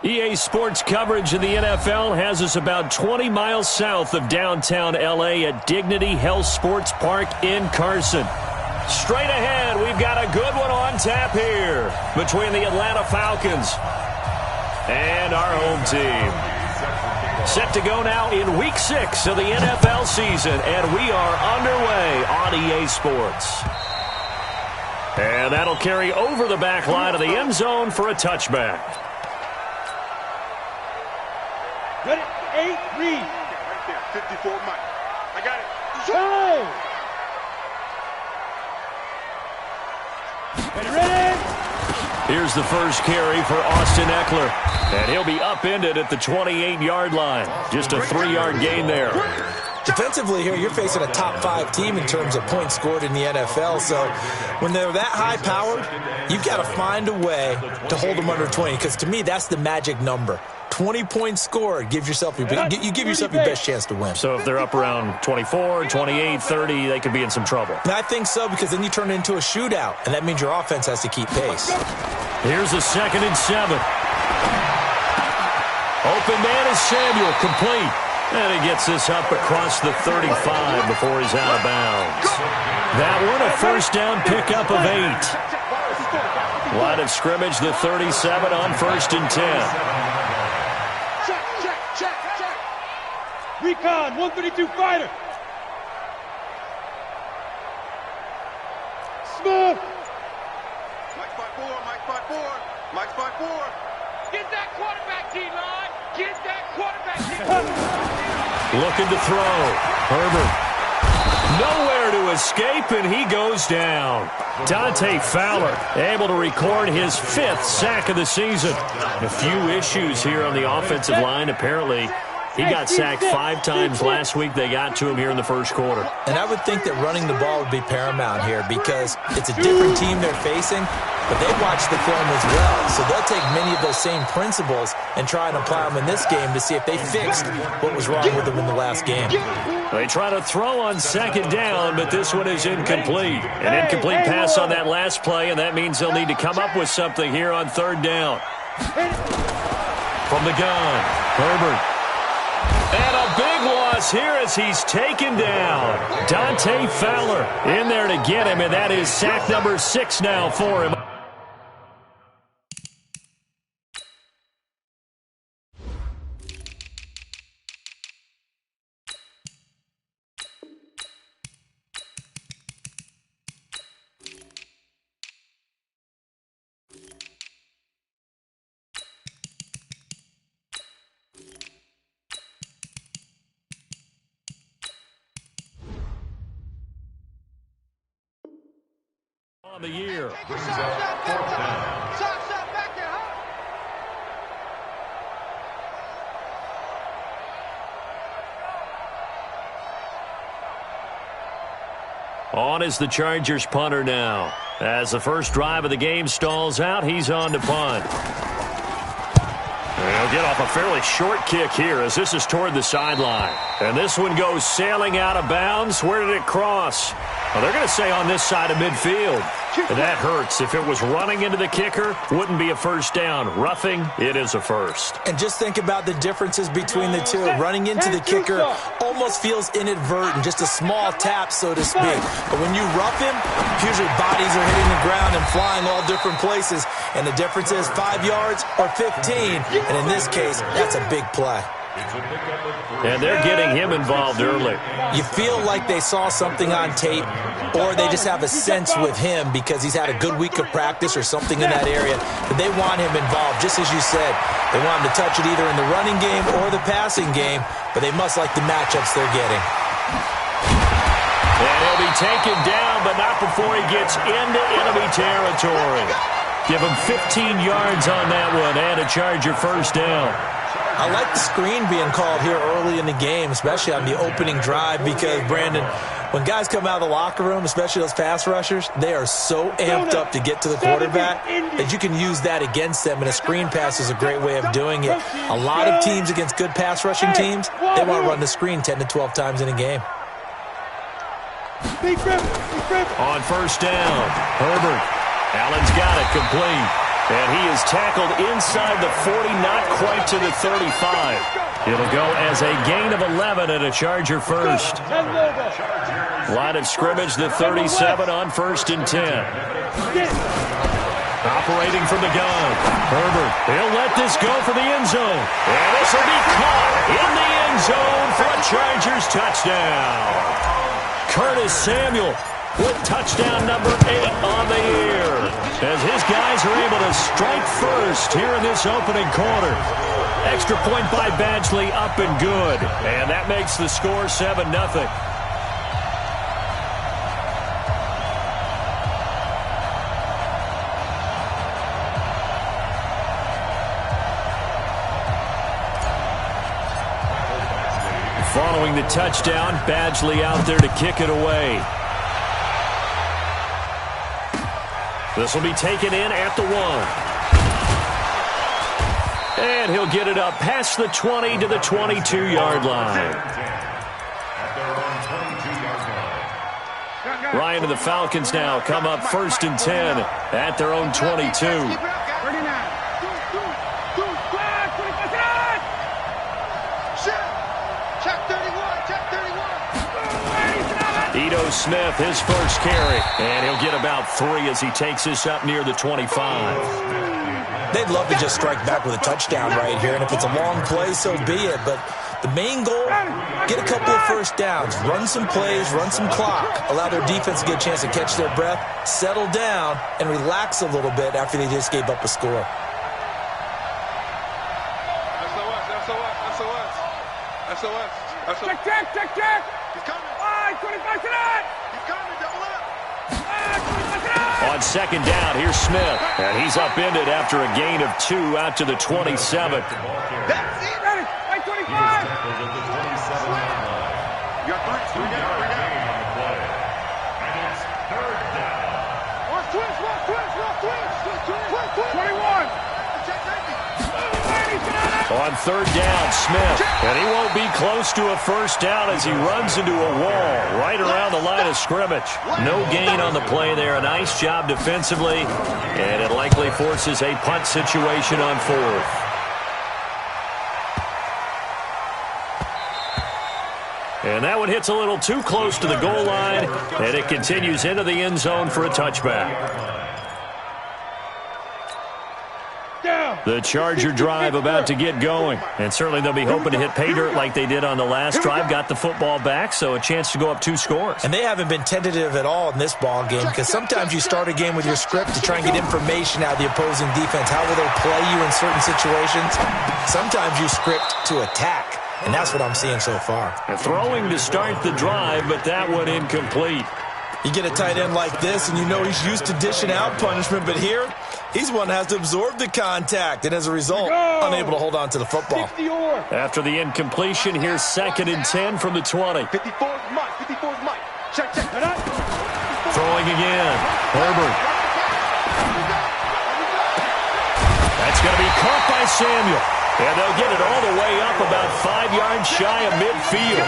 EA Sports coverage of the NFL has us about 20 miles south of downtown L.A. at Dignity Health Sports Park in Carson. Straight ahead, we've got a good one on tap here between the Atlanta Falcons and our home team. Set to go now in Week 6 of the NFL season, and we are underway on EA Sports. And that'll carry over the back line of the end zone for a touchback. Ready, 8, read. Right there, 54, Mike. I got it. Go! Ready, ready. Here's the first carry for Austin Eckler. And he'll be upended at the 28-yard line. Just a 3-yard gain there. Defensively here, you're facing a top-5 team in terms of points scored in the NFL. So when they're that high-powered, you've got to find a way to hold them under 20. Because to me, that's the magic number. 20 points scored, you give yourself your best chance to win. So if they're up around 24, 28, 30, they could be in some trouble. And I think so, because then you turn it into a shootout, and that means your offense has to keep pace. Here's a 2nd and 7. Open man is Samuel, complete. And he gets this up across the 35 before he's out of bounds. That one a first down pickup of 8. Line of scrimmage, the 37 on 1st and 10. Recon, 132 fighter. Smooth. Mike 5-4, Mike 5-4, Mike 5-4. Get that quarterback, D-line. Get that quarterback, D-line. Looking to throw. Herbert. Nowhere to escape, and he goes down. Dante Fowler able to record his 5th sack of the season. A few issues here on the offensive line. Apparently, he got sacked 5 times last week. They got to him here in the first quarter. And I would think that running the ball would be paramount here because it's a different team they're facing, but they watch the film as well. So they'll take many of those same principles and try and apply them in this game to see if they fixed what was wrong with them in the last game. They try to throw on 2nd down, but this one is incomplete. An incomplete pass on that last play, and that means they'll need to come up with something here on 3rd down. From the gun, Herbert. And a big loss here as he's taken down. Dante Fowler in there to get him, and that is sack number 6 now for him. On the year. On is the Chargers punter now. As the first drive of the game stalls out, he's on to punt. He'll get off a fairly short kick here as this is toward the sideline. And this one goes sailing out of bounds. Where did it cross? Well, they're going to say on this side of midfield. And that hurts. If it was running into the kicker, wouldn't be a first down. Roughing, it is a first. And just think about the differences between the two. Running into the kicker almost feels inadvertent, just a small tap, so to speak. But when you rough him, usually bodies are hitting the ground and flying all different places. And the difference is 5 yards or 15. And in this case, that's a big play. And they're getting him involved early. You feel like they saw something on tape, or they just have a sense with him because he's had a good week of practice or something in that area. But they want him involved, just as you said. They want him to touch it either in the running game or the passing game, but they must like the matchups they're getting. And he'll be taken down, but not before he gets into enemy territory. Give him 15 yards on that one and a Charger first down. I like the screen being called here early in the game, especially on the opening drive, because, Brandon, when guys come out of the locker room, especially those pass rushers, they are so amped up to get to the quarterback that you can use that against them, and a screen pass is a great way of doing it. A lot of teams against good pass rushing teams, they want to run the screen 10 to 12 times in a game. On first down, Herbert. Allen's got it complete. And he is tackled inside the 40, not quite to the 35. It'll go as a gain of 11 and a Charger first. Line of scrimmage, the 37 on 1st and 10. Operating from the gun. Herbert, he'll let this go for the end zone. And this will be caught in the end zone for a Chargers touchdown. Curtis Samuel with touchdown number 8 on the year, as his guys are able to strike first here in this opening quarter. Extra point by Badgley, up and good. And that makes the score 7-0. Following the touchdown, Badgley out there to kick it away. This will be taken in at the 1. And he'll get it up past the 20 to the 22-yard line. Ryan and the Falcons now come up 1st and 10 at their own 22. Ito Smith, his first carry, and he'll get about 3 as he takes this up near the 25. They'd love to just strike back with a touchdown right here, and if it's a long play, so be it. But the main goal, get a couple of first downs, run some plays, run some clock, allow their defense to get a chance to catch their breath, settle down, and relax a little bit after they just gave up a score. Check. He's coming. 25 to that. He's coming. Double up. 25 to that. On 2nd down, here's Smith. And he's upended after a gain of 2 out to the 27. That's it. Ready. 25. You got 3 down. And it's 3rd down. Watch twist. 21. On 3rd down, Smith. And he won't be close to a first down as he runs into a wall right around the line of scrimmage. No gain on the play there. A nice job defensively. And it likely forces a punt situation on 4th. And that one hits a little too close to the goal line. And it continues into the end zone for a touchback. The Charger drive about to get going. And certainly they'll be hoping to hit pay dirt like they did on the last drive. Got the football back, so a chance to go up 2 scores. And they haven't been tentative at all in this ball game, because sometimes you start a game with your script to try and get information out of the opposing defense. How will they play you in certain situations? Sometimes you script to attack, and that's what I'm seeing so far. And throwing to start the drive, but that one incomplete. You get a tight end like this, and you know he's used to dishing out punishment, but here, he's one that has to absorb the contact, and as a result, unable to hold on to the football. After the incompletion, here's 2nd and 10 from the 20. 54's Mike. Check. Throwing again. Herbert. That's going to be caught by Samuel. And they'll get it all the way up about 5 yards shy of midfield.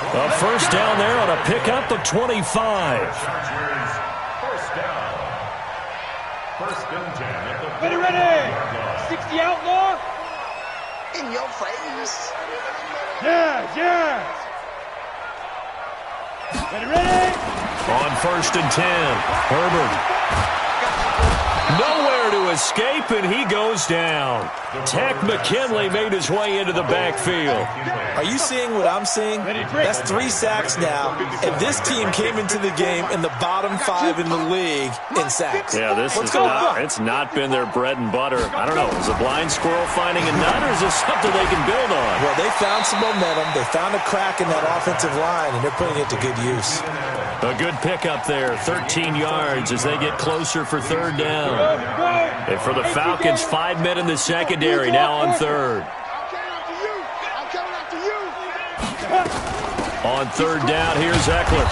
A first down there on a pickup of 25. First down. 1st and 10. Ready. 60 outlaw. In your face. Yeah. Ready. On 1st and 10, Herbert. Nowhere to escape, and he goes down. Tech McKinley made his way into the backfield. Are you seeing what I'm seeing? That's 3 sacks now, and this team came into the game in the bottom 5 in the league in sacks. Yeah, it's not been their bread and butter. I don't know, is a blind squirrel finding a nut, or is this something they can build on? Well, they found some momentum. They found a crack in that offensive line, and they're putting it to good use. A good pickup there, 13 yards as they get closer for 3rd down. And for the Falcons, 5 men in the secondary, now on 3rd. On 3rd down, here's Eckler.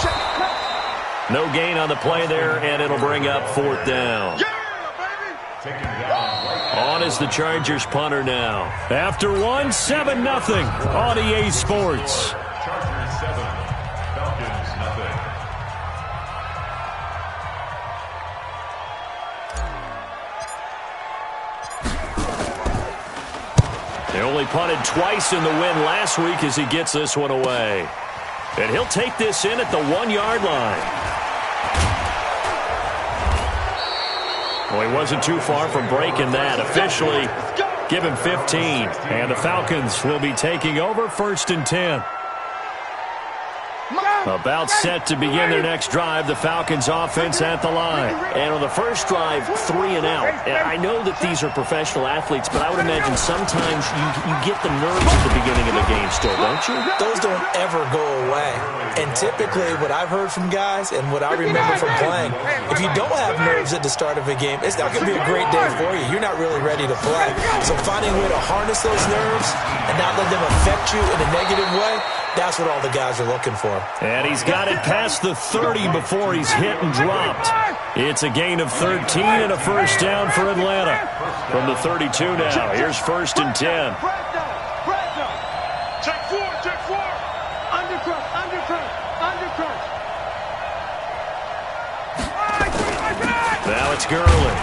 No gain on the play there, and it'll bring up 4th down. On is the Chargers punter now. After 1, 7-0 on EA Sports. Chargers 7, Falcons nothing. They only punted twice in the win last week as he gets this one away. And he'll take this in at the 1-yard line. Well, he wasn't too far from breaking that. Officially, give him 15. And the Falcons will be taking over 1st and 10. About set to begin their next drive, the Falcons offense at the line. And on the first drive, 3 and out. And I know that these are professional athletes, but I would imagine sometimes you get the nerves at the beginning of a game still, don't you? Those don't ever go away. And typically what I've heard from guys and what I remember from playing, if you don't have nerves at the start of a game, it's not going to be a great day for you. You're not really ready to play. So finding a way to harness those nerves and not let them affect you in a negative way, that's what all the guys are looking for. And he's got it past the 30 before he's hit and dropped. It's a gain of 13 and a first down for Atlanta. From the 32 now, here's 1st and 10. Check 4, check 4. Undercrush, undercrush, undercrush. Now it's Gurley.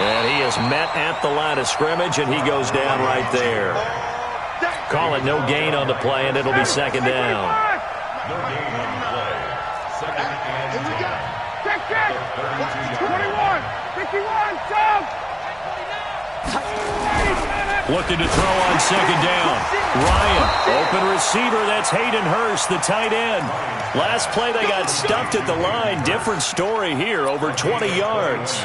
And he is met at the line of scrimmage, and he goes down right there. Call it no gain on the play, and it'll be 2nd down. No gain on the play. 2nd and 10. Check, check. 21, 51, jump. Looking to throw on 2nd down. Ryan, open receiver. That's Hayden Hurst, the tight end. Last play, they got stuffed at the line. Different story here, over 20 yards.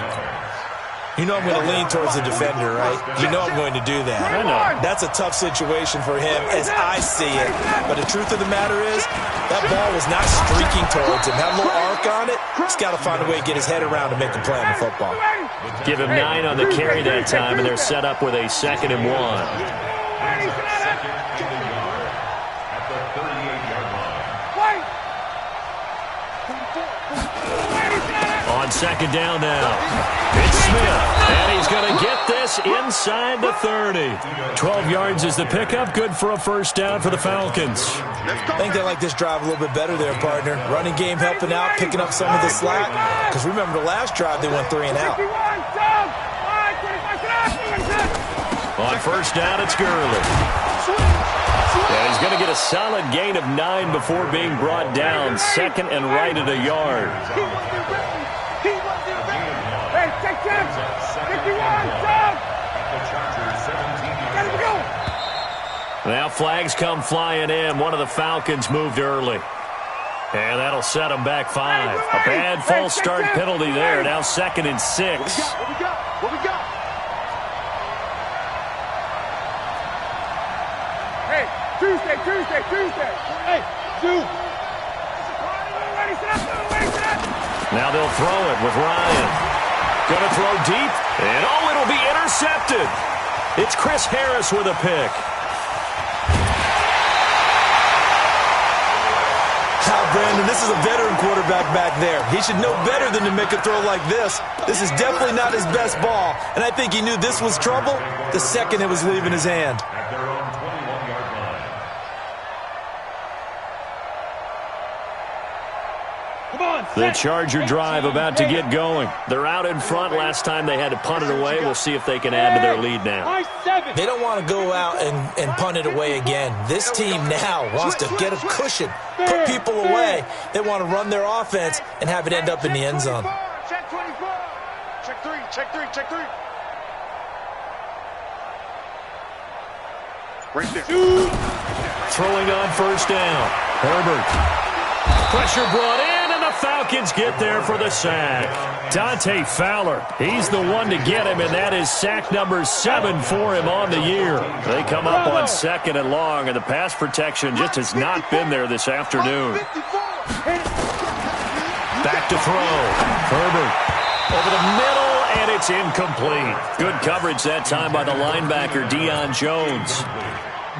You know I'm going to lean towards the defender, right? You know I'm going to do that. I know. That's a tough situation for him as I see it. But the truth of the matter is, that ball was not streaking towards him. Had a little arc on it. He's got to find a way to get his head around to make a play on the football. Give him 9 on the carry that time, and they're set up with a 2nd and 1. 2nd and a yard at the 38-yard line. On 2nd down now, it's Smith, and he's going to get this inside the 30. 12 yards is the pickup, good for a first down for the Falcons. I think they like this drive a little bit better there, partner. Running game helping out, picking up some of the slack. Because remember the last drive, they went 3 and out. On 1st down, it's Gurley. And he's going to get a solid gain of 9 before being brought down. 2nd and right at a yard. Hey, check, check. 51, jump. The Chargers 17 Go. Now flags come flying in. One of the Falcons moved early. And that'll set them back 5. A bad false start penalty there. Now 2nd and 6. What we got? What we got? Hey, Tuesday. Hey, dude. Ready, set up. Now they'll throw it with Ryan. Going to throw deep. And it'll be intercepted. It's Chris Harris with a pick. Brandon, this is a veteran quarterback back there. He should know better than to make a throw like this. This is definitely not his best ball, and I think he knew this was trouble the second it was leaving his hand. at their own 21-yard line. Come on. The Charger drive about to get going. They're out in front. Last time they had to punt it away. We'll see if they can add to their lead now. High 7. They don't want to go out and punt it away again. This team now wants to get a cushion, put people away. They want to run their offense and have it end up in the end zone. Check 24. Check 3, check 3, check 3. Right there. Throwing on 1st down. Herbert. Pressure brought in, and the Falcons get there for the sack. Dante Fowler, he's the one to get him, and that is sack number 7 for him on the year. They come up on 2nd and long, and the pass protection just has not been there this afternoon. Back to throw. Herbert over the middle, and it's incomplete. Good coverage that time by the linebacker, Deion Jones.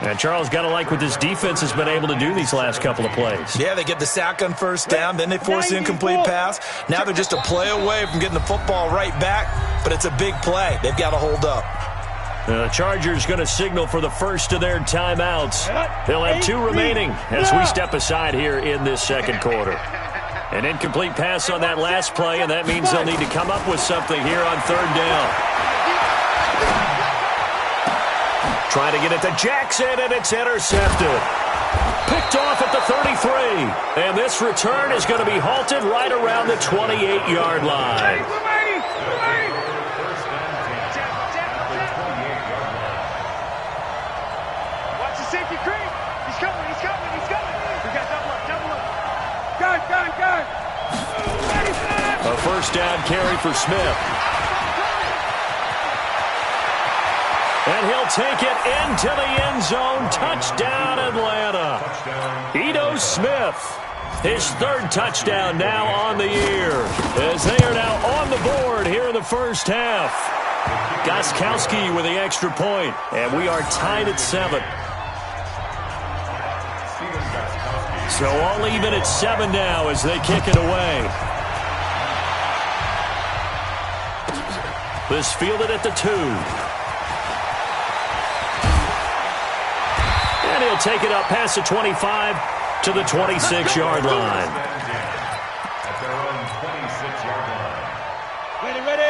And Charles, got to like what this defense has been able to do these last couple of plays. Yeah, they get the sack on 1st down, then they force the incomplete pass. Now they're just a play away from getting the football right back, but it's a big play. They've got to hold up. The Chargers going to signal for the first of their timeouts. They'll have 2 remaining as we step aside here in this 2nd quarter. An incomplete pass on that last play, and that means they'll need to come up with something here on 3rd down. Trying to get it to Jackson, and it's intercepted. Picked off at the 33. And this return is going to be halted right around the 28-yard line. Watch the safety creep. He's coming. We got double up. Gun. A first down carry for Smith. And he'll take it into the end zone. Touchdown, Atlanta. Ito Smith, his third touchdown now on the year, as they are now on the board here in the first half. Gostkowski with the extra point, and we are tied at 7. So all even at 7 now as they kick it away. This fielded at the 2. And he'll take it up past the 25 to the 26-yard line.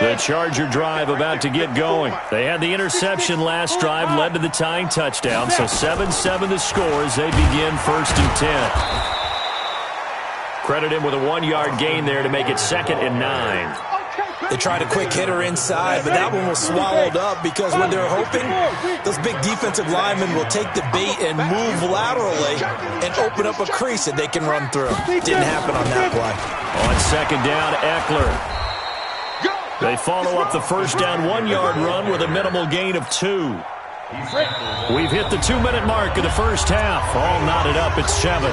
The Charger drive about to get going. They had the interception last drive, led to the tying touchdown. So 7-7 the score as they begin 1st and 10. Credit him with a 1-yard gain there to make it 2nd and 9. They tried a quick hitter inside, but that one was swallowed up because what they're hoping, those big defensive linemen will take the bait and move laterally and open up a crease that they can run through. Didn't happen on that play. On 2nd down, Eckler. They follow up the first down 1-yard run with a minimal gain of 2. We've hit the 2-minute mark of the first half. All knotted up at 7.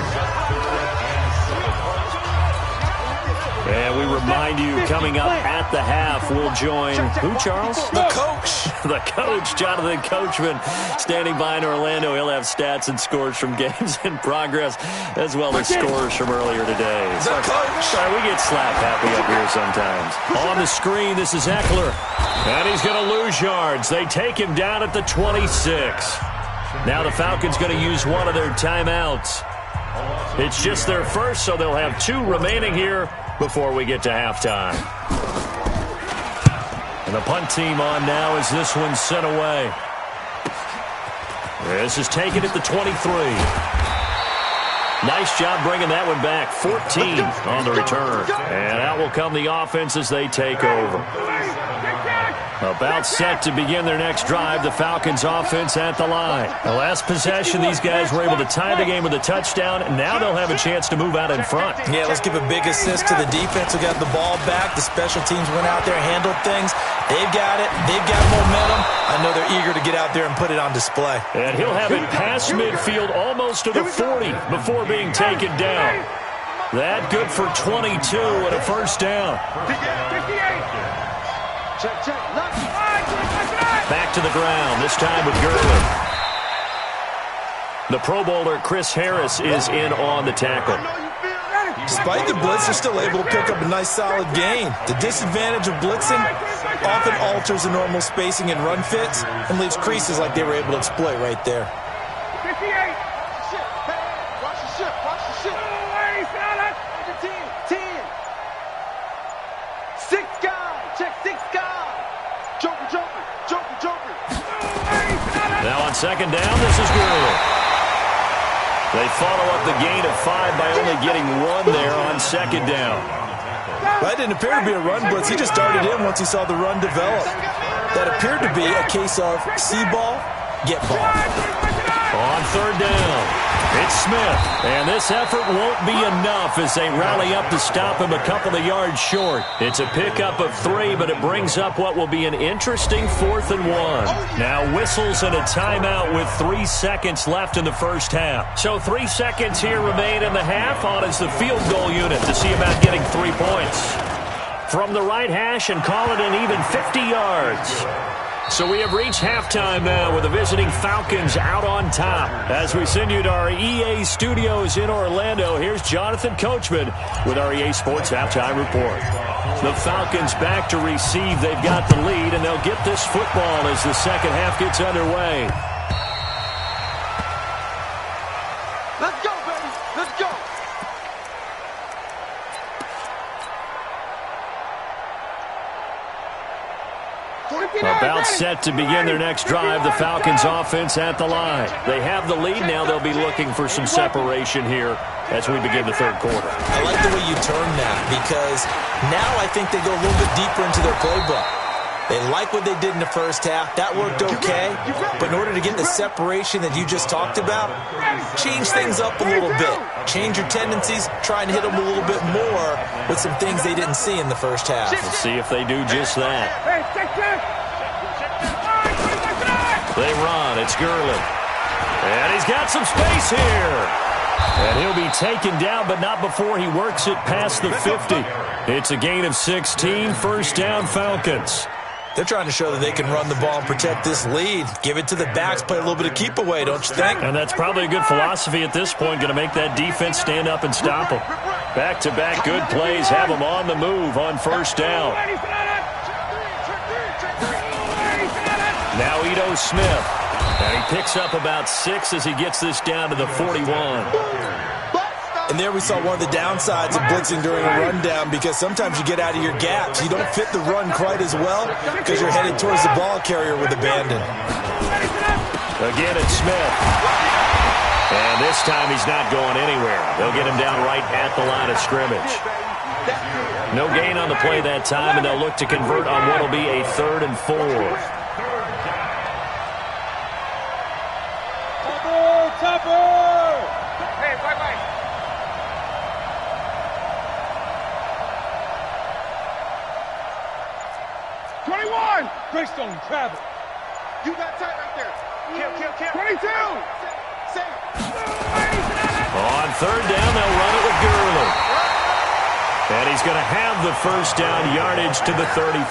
And we remind you, coming up at the half, we'll join who, Charles? The coach. The coach, Jonathan Coachman, standing by in Orlando. He'll have stats and scores from games in progress, as well as scores from earlier today. The coach. Sorry, we get slap happy up here sometimes. On the screen, this is Eckler. And he's going to lose yards. They take him down at the 26. Now the Falcons going to use one of their timeouts. It's just their first, so they'll have 2 remaining here before we get to halftime. And the punt team on now as this one's sent away. This is taken at the 23. Nice job bringing that one back. 14 on the return. And out will come the offense as they take over. About set to begin their next drive, the Falcons offense at the line. The last possession, these guys were able to tie the game with a touchdown, and now they'll have a chance to move out in front. Yeah, let's give a big assist to the defense who got the ball back. The special teams went out there, handled things. They've got it. They've got momentum. I know they're eager to get out there and put it on display. And he'll have it past midfield almost to the 40 before being taken down. That good for 22 and a first down. Back to the ground, this time with Gurley. The Pro Bowler Chris Harris is in on the tackle. Despite the blitz, they're still able to pick up a nice solid gain. The disadvantage of blitzing often alters the normal spacing and run fits and leaves creases like they were able to exploit right there. 58. Watch the ship. Ten. 6 guys. Check 6 guys. Joker. Now on 2nd down, this is Gurley. They follow up the gain of 5 by only getting 1 there on 2nd down. That didn't appear to be a run blitz. He just started in once he saw the run develop. That appeared to be a case of see ball, get ball. On 3rd down, it's Smith. And this effort won't be enough as they rally up to stop him a couple of yards short. It's a pickup of 3, but it brings up what will be an interesting 4th and 1. Now whistles and a timeout with 3 seconds left in the first half. So 3 seconds here remain in the half on as the field goal unit to see about getting 3 points. From the right hash and call it an even 50 yards. So we have reached halftime now with the visiting Falcons out on top. As we send you to our EA studios in Orlando, here's Jonathan Coachman with our EA Sports Halftime Report. The Falcons back to receive. They've got the lead, and they'll get this football as the second half gets underway. Let's go, baby. Let's go. About set to begin their next drive, the Falcons offense at the line. They have the lead now. They'll be looking for some separation here as we begin the third quarter. I like the way you term that because now I think they go a little bit deeper into their playbook. They like what they did in the first half. That worked okay. But in order to get the separation that you just talked about, change things up a little bit. Change your tendencies. Try and hit them a little bit more with some things they didn't see in the first half. We'll see if they do just that. They run. It's Gurley. And he's got some space here. And he'll be taken down, but not before he works it past the 50. It's a gain of 16. First down, Falcons. They're trying to show that they can run the ball and protect this lead. Give it to the backs, play a little bit of keep away, don't you think? And that's probably a good philosophy at this point, going to make that defense stand up and stop them. Back-to-back good plays have them on the move on first down. Now Ito Smith. And he picks up about 6 as he gets this down to the 41. And there we saw one of the downsides of blitzing during a rundown because sometimes you get out of your gaps. You don't fit the run quite as well because you're headed towards the ball carrier with abandon. Again, it's Smith. And this time he's not going anywhere. They'll get him down right at the line of scrimmage. No gain on the play that time, and they'll look to convert on what will be a 3rd and 4. Hey, bye-bye. Greystone, travel. You got tight right there. Kill. 22. On 3rd down, they'll run it with Gurley. And he's going to have the first down yardage to the 35.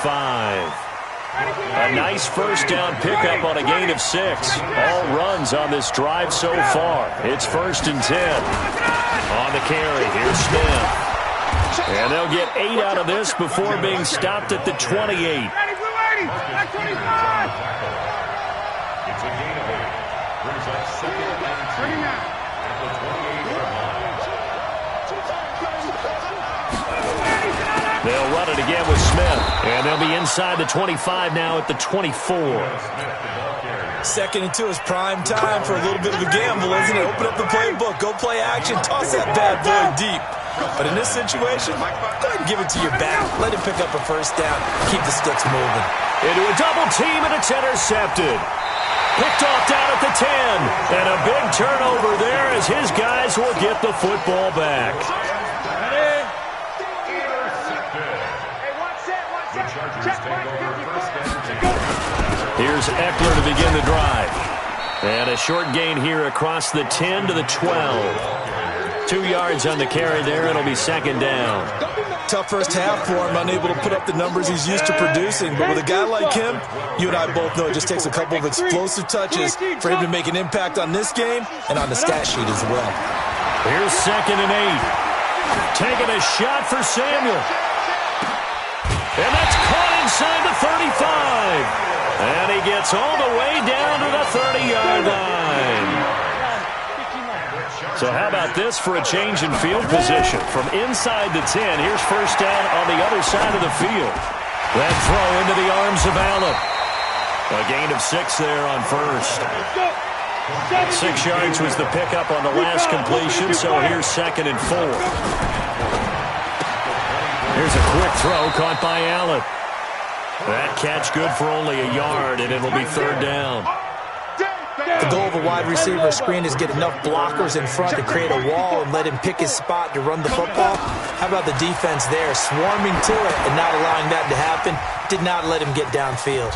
A nice first down pickup on a gain of 6. All runs on this drive so far. It's 1st and 10. On the carry, here's Smith. And they'll get 8 out of this before being stopped at the 28. It's a gain of 8. Brings up 2nd and 10 at the 28-yard line. They'll run it again with Smith. And they'll be inside the 25 now at the 24. 2nd and 2 is prime time for a little bit of a gamble, isn't it? Open up the playbook, go play action, toss that bad boy deep. But in this situation, go ahead and give it to your back. Let him pick up a first down. Keep the sticks moving. Into a double team, and it's intercepted. Picked off down at the 10. And a big turnover there as his guys will get the football back. Hey, one set. Check Here's Eckler to begin the drive. And a short gain here across the 10 to the 12. 2 yards on the carry there. It'll be 2nd down. Tough first half for him, unable to put up the numbers he's used to producing. But with a guy like him, you and I both know it just takes a couple of explosive touches for him to make an impact on this game and on the stat sheet as well. Here's 2nd and 8. Taking a shot for Samuel. And that's caught inside the 35. And he gets all the way down to the 30-yard line. So how about this for a change in field position? From inside the 10, here's first down on the other side of the field. That throw into the arms of Allen. A gain of 6 there on first. 6 yards was the pickup on the last completion, so here's 2nd and 4. Here's a quick throw caught by Allen. That catch good for only a yard, and it'll be 3rd down. The goal of a wide receiver screen is get enough blockers in front to create a wall and let him pick his spot to run the football. How about the defense there, swarming to it and not allowing that to happen? Did not let him get downfield.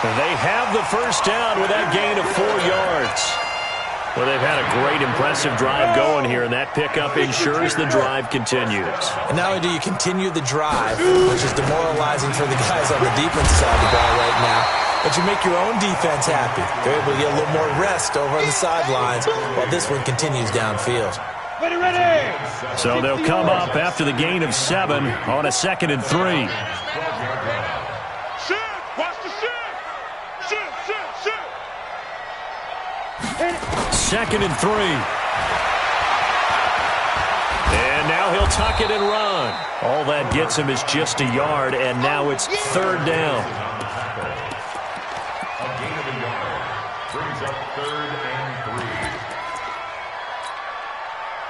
They have the first down with that gain of 4 yards. Well, they've had a great, impressive drive going here, and that pickup ensures the drive continues. And not only do you continue the drive, which is demoralizing for the guys on the defensive side of the ball right now, but you make your own defense happy. They're able to get a little more rest over on the sidelines while this one continues downfield. Ready. So they'll come up after the gain of 7 on a 2nd and 3. Watch the shit. 2nd and 3. And now he'll tuck it and run. All that gets him is just a yard, and now it's third down. A gain of a yard brings up 3rd and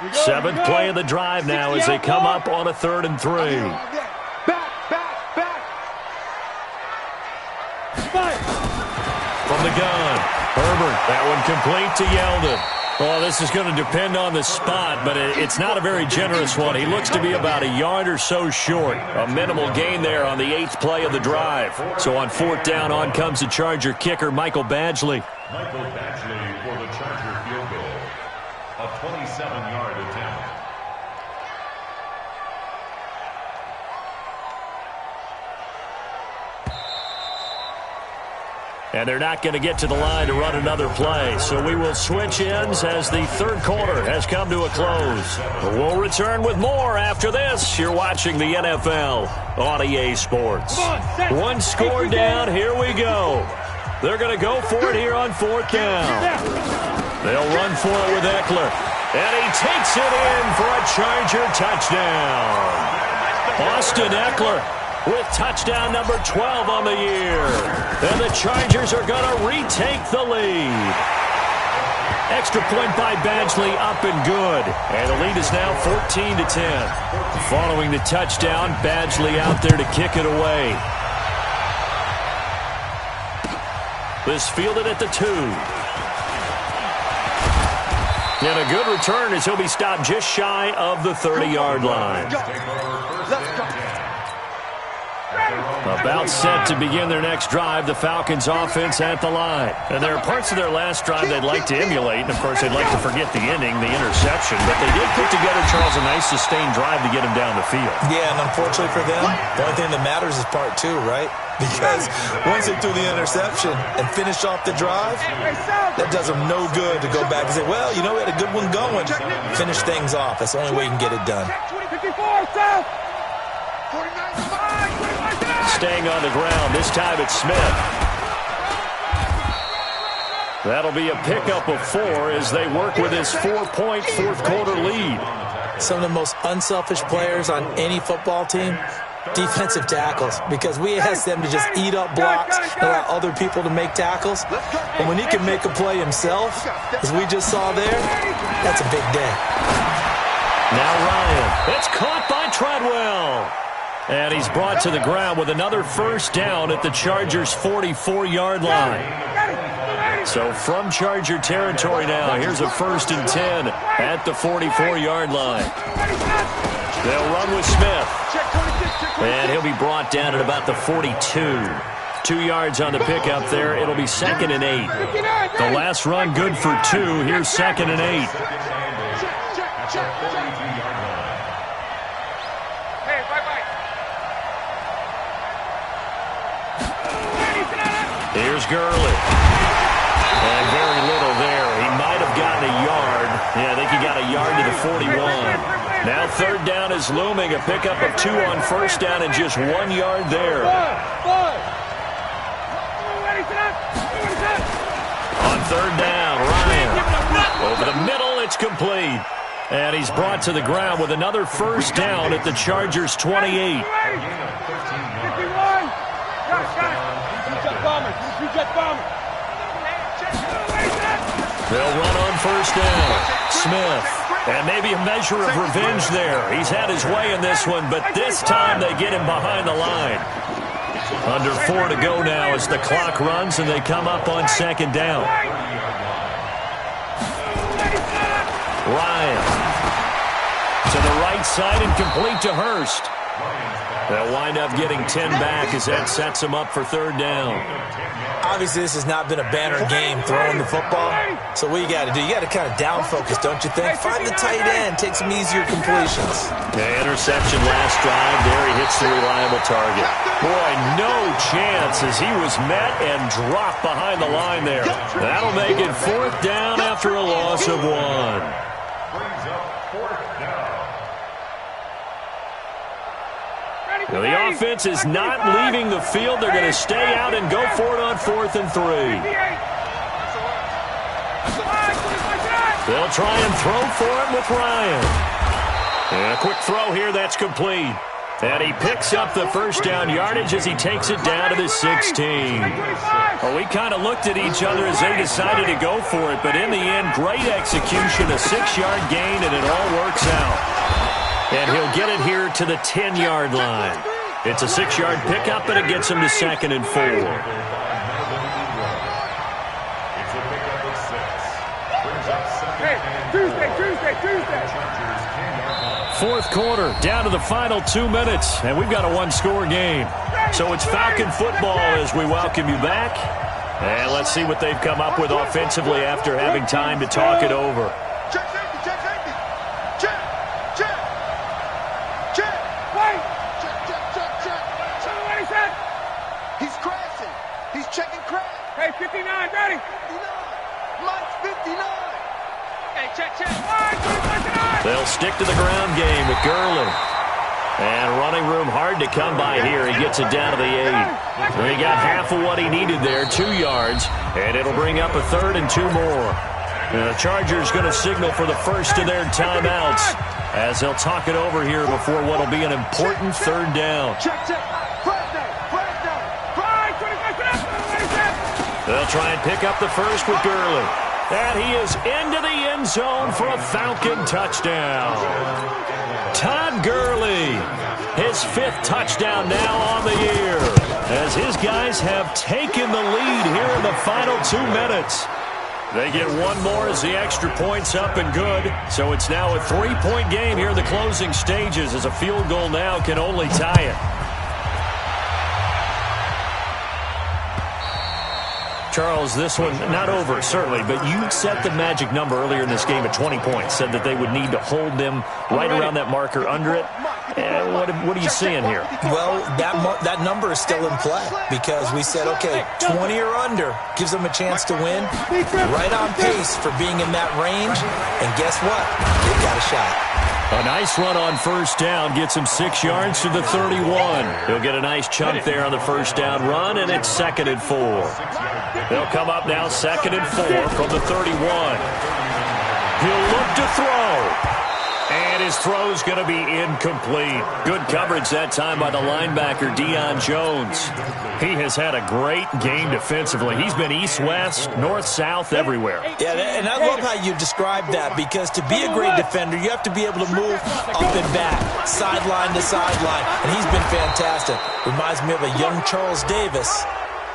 3. Seventh play of the drive now as they come up on a 3rd and 3. Back. From the gun, Herbert. That one complete to Yeldon. Well, this is going to depend on the spot, but it's not a very generous one. He looks to be about a yard or so short. A minimal gain there on the 8th play of the drive. So on 4th down, on comes the Charger kicker, Michael Badgley. Michael Badgley for the Charger field goal. A 27-yard attempt. And they're not going to get to the line to run another play. So we will switch ends as the 3rd quarter has come to a close. We'll return with more after this. You're watching the NFL on EA Sports. One score down. Here we go. They're going to go for it here on 4th down. They'll run for it with Eckler. And he takes it in for a Charger touchdown. Austin Eckler with touchdown number 12 on the year. And the Chargers are going to retake the lead. Extra point by Badgley, up and good. And the lead is now 14-10. Following the touchdown, Badgley out there to kick it away. This fielded at the 2. And a good return as he'll be stopped just shy of the 30-yard line. About set to begin their next drive, the Falcons offense at the line. And there are parts of their last drive they'd like to emulate, and of course they'd like to forget the inning, the interception, but they did put together, Charles, a nice sustained drive to get him down the field. Yeah, and unfortunately for them, the only thing that matters is part 2, right? Because once they threw the interception and finished off the drive, that does them no good to go back and say, well, you know, we had a good one going. Finish things off. That's the only way you can get it done. Staying on the ground. This time it's Smith. That'll be a pickup of 4 as they work with his 4-point 4th quarter lead. Some of the most unselfish players on any football team, defensive tackles, because we ask them to just eat up blocks and allow other people to make tackles. And when he can make a play himself, as we just saw there, that's a big day. Now Ryan. It's caught by Treadwell. And he's brought to the ground with another 1st down at the Chargers' 44-yard line. So from Charger territory now, here's a 1st and 10 at the 44-yard line. They'll run with Smith. And he'll be brought down at about the 42. 2 yards on the pickup there. It'll be 2nd and 8. The last run good for 2. Here's 2nd and 8. Here's Gurley. And very little there. He might have gotten a yard. Yeah, I think he got a yard to the 41. Now 3rd down is looming. A pickup of 2 on 1st down and just 1 yard there. On 3rd down, Ryan. Over the middle, it's complete. And he's brought to the ground with another 1st down at the Chargers' 28. They'll run on 1st down. Smith. And maybe a measure of revenge there. He's had his way in this one, but this time they get him behind the line. Under 4 to go now as the clock runs and they come up on 2nd down. Ryan. To the right side and complete to Hurst. They'll wind up getting 10 back as that sets them up for 3rd down. Obviously, this has not been a banner game throwing the football. So what you got to do, you got to kind of down focus, don't you think? Find the tight end, take some easier completions. The interception last drive. There he hits the reliable target. Boy, no chance as he was met and dropped behind the line there. That'll make it 4th down after a loss of 1. Brings up 4th down. Now, the offense is not leaving the field. They're going to stay out and go for it on 4th and 3. They'll try and throw for it with Ryan. And a quick throw here that's complete. And he picks up the first down yardage as he takes it down to the 16. Well, we kind of looked at each other as they decided to go for it, but in the end, great execution, a 6-yard gain, and it all works out. And he'll get it here to the 10-yard line. It's a 6-yard pickup, and it gets him to 2nd and 4. Tuesday. Fourth quarter, down to the final 2 minutes, and we've got a one-score game. So it's Falcon football as we welcome you back. And let's see what they've come up with offensively after having time to talk it over. Check safety, check safety. Check. Wait. Check. Tell me what he said. He's crashing. He's checking crash. Hey, 59, ready. 59. Mike's 59. Hey, check. All right, 29. They'll stick to the ground game with Gurley. And running room hard to come by here. He gets it down to the 8. And he got half of what he needed there, 2 yards. And it'll bring up a 3rd and 2 more. And the Chargers going to signal for the first of their timeouts as they'll talk it over here before what will be an important 3rd down. Check. Flag down. They'll try and pick up the first with Gurley. And he is into the end zone for a Falcon touchdown. Todd Gurley, his 5th touchdown now on the year, as his guys have taken the lead here in the final 2 minutes. They get one more as the extra point's up and good. So it's now a 3-point game here in the closing stages, as a field goal now can only tie it. Charles, this one not over, certainly, but you set the magic number earlier in this game at 20 points, said that they would need to hold them right around that marker under it. What are you seeing here? Well, that number is still in play because we said, okay, 20 or under gives them a chance to win. Right on pace for being in that range. And guess what? They've got a shot. A nice run on first down gets him 6 yards to the 31. He'll get a nice chunk there on the first down run, and it's 2nd and 4. They'll come up now 2nd and 4 from the 31. He'll look to throw. And his throw's going to be incomplete. Good coverage that time by the linebacker, Deion Jones. He has had a great game defensively. He's been east-west, north-south, everywhere. Yeah, and I love how you describe that, because to be a great defender, you have to be able to move up and back, sideline to sideline, and he's been fantastic. Reminds me of a young Charles Davis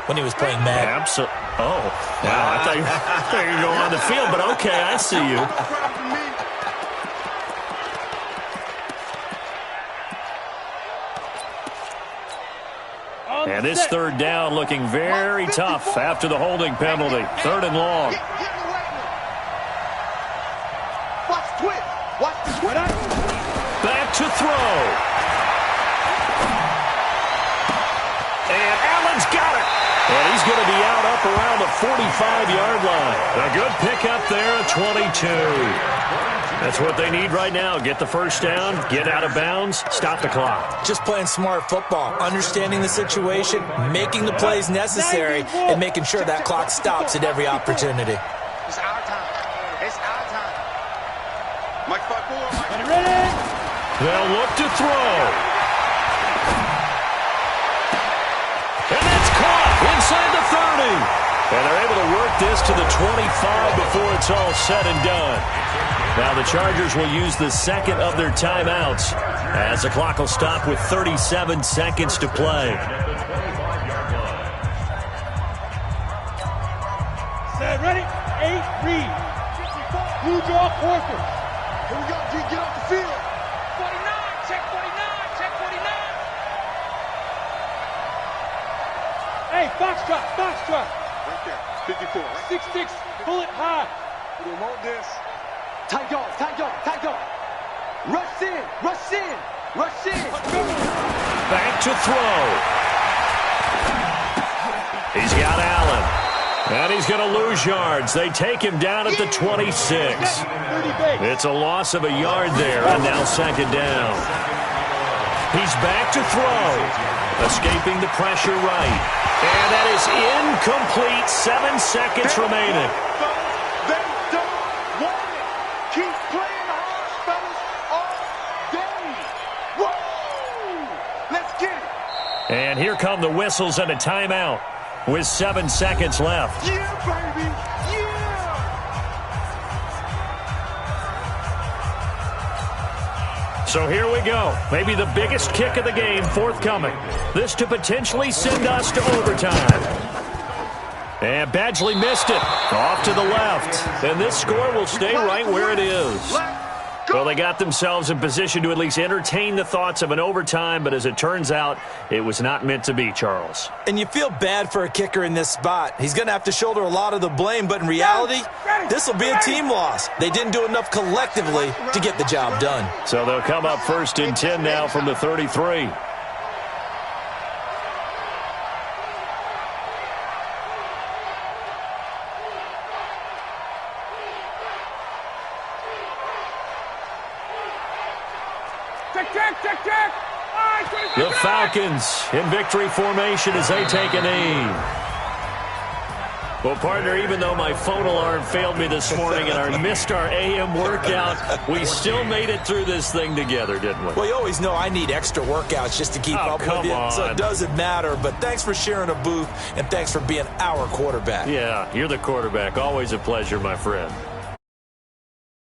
when he was playing Madden. Absolutely. Oh, wow. I thought you were going to go on the field, but okay, I see you. And this 3rd down looking very tough after the holding penalty. 3rd and long. Watch the twist. Back to throw. And Allen's got it. And he's going to be out up around the 45-yard line. A good pickup there at 22. That's what they need right now. Get the first down, get out of bounds, stop the clock. Just playing smart football, understanding the situation, making the plays necessary, and making sure that clock stops at every opportunity. It's our time. It's our time. Mike 5-4. Ready? They'll look to throw. And that's caught inside the 30. And they're able to work this to the 25 before it's all said and done. Now the Chargers will use the 2nd of their timeouts as the clock will stop with 37 seconds to play. Set, ready? 8, read. Blue jaw quarter. Here we go, G. Get off the field. 49, check 49, check 49. Hey, foxtrot. Right there. 54, right? 6-6, pull it high. We don't want this. Tight guard. Rush in. Back to throw. He's got Allen. And he's going to lose yards. They take him down at the 26. It's a loss of a yard there, and now 2nd down. He's back to throw. Escaping the pressure right. And that is incomplete. 7 seconds remaining. They don't want it. Keep playing hard, fellas, all And here come the whistles and a timeout with 7 seconds left. Yeah, baby. Yeah. So here we go. Maybe the biggest kick of the game forthcoming. This to potentially send us to overtime. And Badgley missed it. Off to the left. And this score will stay right where it is. Well, they got themselves in position to at least entertain the thoughts of an overtime, but as it turns out, it was not meant to be, Charles. And you feel bad for a kicker in this spot. He's going to have to shoulder a lot of the blame, but in reality, this will be a team loss. They didn't do enough collectively to get the job done. So they'll come up 1st and 10 now from the 33. The Falcons in victory formation as they take a knee. Well, partner, even though my phone alarm failed me this morning and I missed our AM workout, we still made it through this thing together, didn't we? Well, you always know I need extra workouts just to keep up with you, so it doesn't matter. But thanks for sharing a booth, and thanks for being our quarterback. Yeah, you're the quarterback. Always a pleasure, my friend.